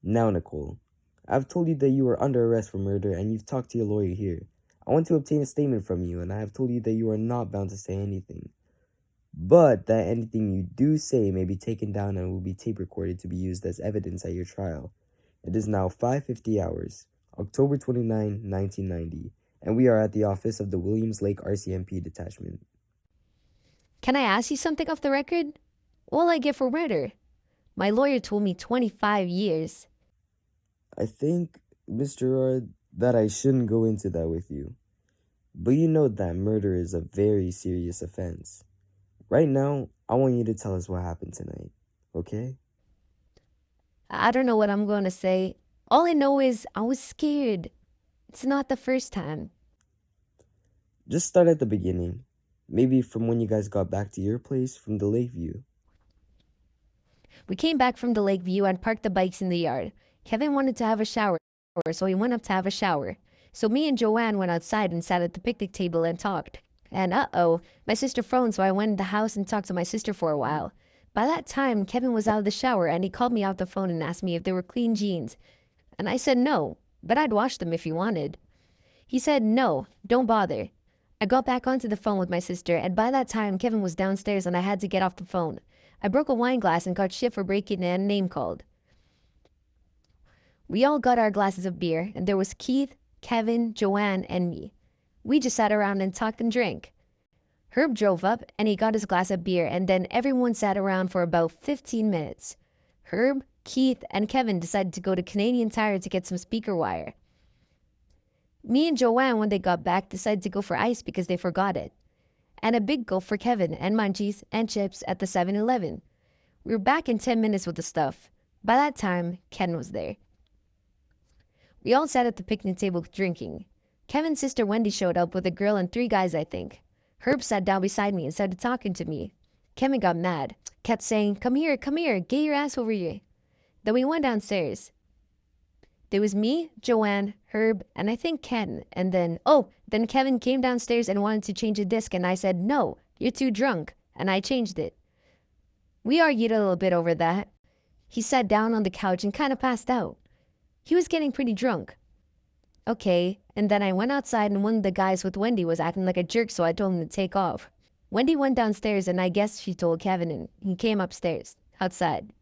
Now, Nicole, I've told you that you are under arrest for murder and you've talked to your lawyer here. I want to obtain a statement from you, and I have told you that you are not bound to say anything, but that anything you do say may be taken down and will be tape recorded to be used as evidence at your trial. It is now 5:50 hours, October 29, 1990, and we are at the office of the Williams Lake RCMP detachment. Can I ask you something off the record? What'll I get for murder? My lawyer told me 25 years. I think, Mr. Girard, that I shouldn't go into that with you, but you know that murder is a very serious offense. Right now, I want you to tell us what happened tonight, okay? I don't know what I'm going to say. All I know is I was scared. It's not the first time. Just start at the beginning. Maybe from when you guys got back to your place from the Lakeview. We came back from the lake view and parked the bikes in the yard. Kevin wanted to have a shower, so he went up to have a shower. So me and Joanne went outside and sat at the picnic table and talked. And uh-oh, my sister phoned, so I went in the house and talked to my sister for a while. By that time, Kevin was out of the shower and he called me off the phone and asked me if they were clean jeans. And I said no, but I'd wash them if you wanted. He said no, don't bother. I got back onto the phone with my sister, and by that time, Kevin was downstairs and I had to get off the phone. I broke a wine glass and got shit for breaking it and name called. We all got our glasses of beer, and there was Keith, Kevin, Joanne, and me. We just sat around and talked and drank. Herb drove up and he got his glass of beer, and then everyone sat around for about 15 minutes. Herb, Keith, and Kevin decided to go to Canadian Tire to get some speaker wire. Me and Joanne, when they got back, decided to go for ice because they forgot it. And a big gulp for Kevin, and munchies and chips at the 7-Eleven. We were back in 10 minutes with the stuff. By that time, Ken was there. We all sat at the picnic table drinking. Kevin's sister Wendy showed up with a girl and 3 guys, I think. Herb sat down beside me and started talking to me. Kevin got mad, kept saying, come here, get your ass over here. Then we went downstairs. There was me, Joanne, Herb, and I think Ken. And then Kevin came downstairs and wanted to change the disc, and I said, no, you're too drunk. And I changed it. We argued a little bit over that. He sat down on the couch and kind of passed out. He was getting pretty drunk. Okay, and then I went outside and one of the guys with Wendy was acting like a jerk, so I told him to take off. Wendy went downstairs and I guess she told Kevin and he came upstairs, outside.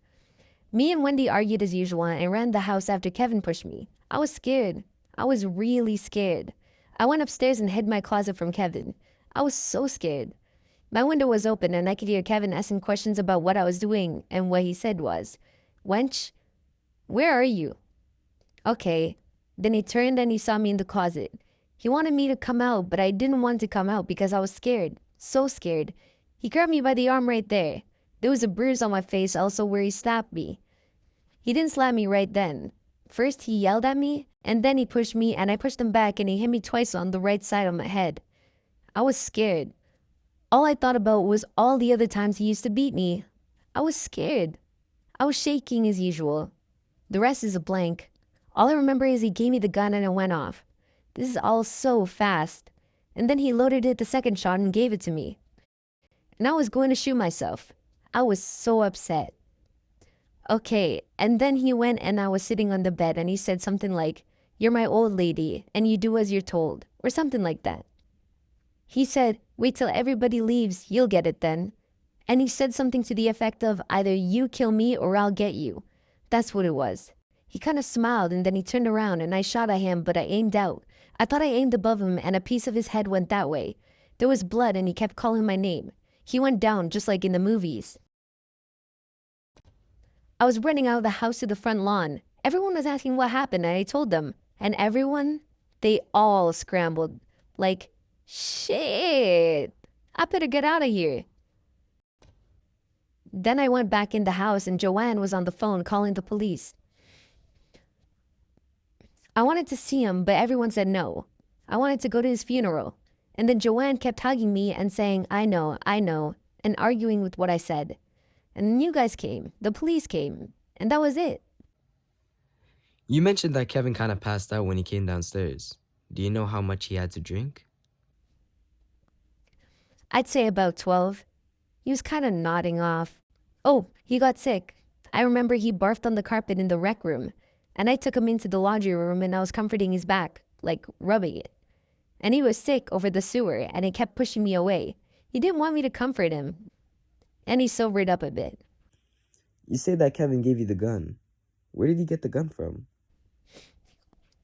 Me and Wendy argued as usual and ran the house after Kevin pushed me. I was scared. I was really scared. I went upstairs and hid my closet from Kevin. I was so scared. My window was open and I could hear Kevin asking questions about what I was doing, and what he said was, wench, where are you? Okay. Then he turned and he saw me in the closet. He wanted me to come out, but I didn't want to come out because I was scared. So scared. He grabbed me by the arm right there. There was a bruise on my face also where he slapped me. He didn't slap me right then. First he yelled at me, and then he pushed me and I pushed him back and he hit me twice on the right side of my head. I was scared. All I thought about was all the other times he used to beat me. I was scared. I was shaking as usual. The rest is a blank. All I remember is he gave me the gun and it went off. This is all so fast. And then he loaded it the second shot and gave it to me. And I was going to shoot myself. I was so upset. Okay, and then he went and I was sitting on the bed and he said something like, you're my old lady and you do as you're told, or something like that. He said, wait till everybody leaves, you'll get it then. And he said something to the effect of either you kill me or I'll get you. That's what it was. He kind of smiled and then he turned around and I shot at him, but I aimed out. I thought I aimed above him and a piece of his head went that way. There was blood and he kept calling my name. He went down just like in the movies. I was running out of the house to the front lawn. Everyone was asking what happened and I told them. And everyone, they all scrambled. Like, shit, I better get out of here. Then I went back in the house and Joanne was on the phone calling the police. I wanted to see him, but everyone said no. I wanted to go to his funeral. And then Joanne kept hugging me and saying, I know, and arguing with what I said. And then you guys came, the police came, and that was it. You mentioned that Kevin kind of passed out when he came downstairs. Do you know how much he had to drink? I'd say about 12. He was kind of nodding off. Oh, he got sick. I remember he barfed on the carpet in the rec room. and I took him into the laundry room and I was comforting his back, like rubbing it. And he was sick over the sewer and he kept pushing me away. He didn't want me to comfort him, and he sobered up a bit. You say that Kevin gave you the gun. Where did he get the gun from?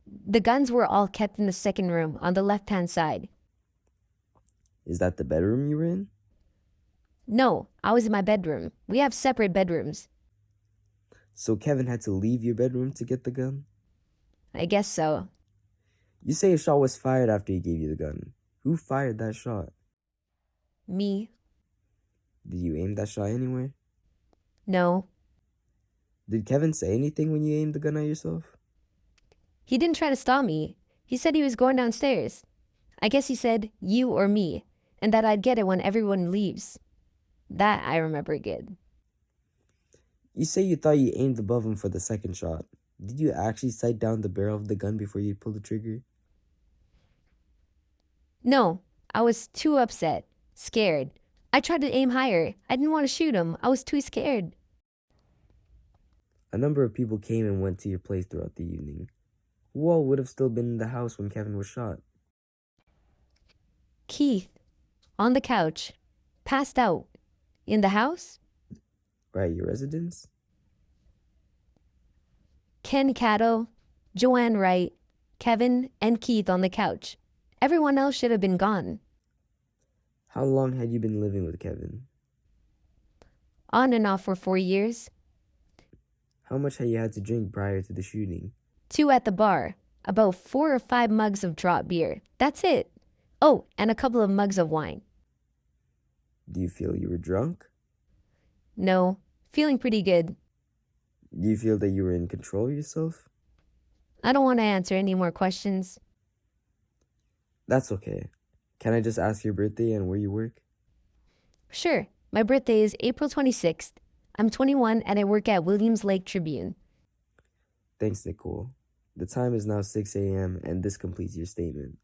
The guns were all kept in the second room on the left-hand side. Is that the bedroom you were in? No, I was in my bedroom. We have separate bedrooms. So Kevin had to leave your bedroom to get the gun? I guess so. You say a shot was fired after he gave you the gun. Who fired that shot? Me? Did you aim that shot anywhere? No. Did Kevin say anything when you aimed the gun at yourself? He didn't try to stop me. He said he was going downstairs. I guess he said, you or me, and that I'd get it when everyone leaves. That I remember good. You say you thought you aimed above him for the second shot. Did you actually sight down the barrel of the gun before you pulled the trigger? No, I was too upset, scared. I tried to aim higher. I didn't want to shoot him. I was too scared. A number of people came and went to your place throughout the evening. Who all would have still been in the house when Kevin was shot? Keith, on the couch, passed out. In the house? Right, your residence? Ken Cato, Joanne Wright, Kevin, and Keith on the couch. Everyone else should have been gone. How long had you been living with Kevin? On and off for 4 years. How much had you had to drink prior to the shooting? 2 at the bar. About 4 or 5 mugs of draught beer. That's it. Oh, and a couple of mugs of wine. Do you feel you were drunk? No, feeling pretty good. Do you feel that you were in control of yourself? I don't want to answer any more questions. That's okay. Can I just ask your birthday and where you work? Sure, my birthday is April 26th. I'm 21 and I work at Williams Lake Tribune. Thanks, Nicole. The time is now 6 a.m. and this completes your statement.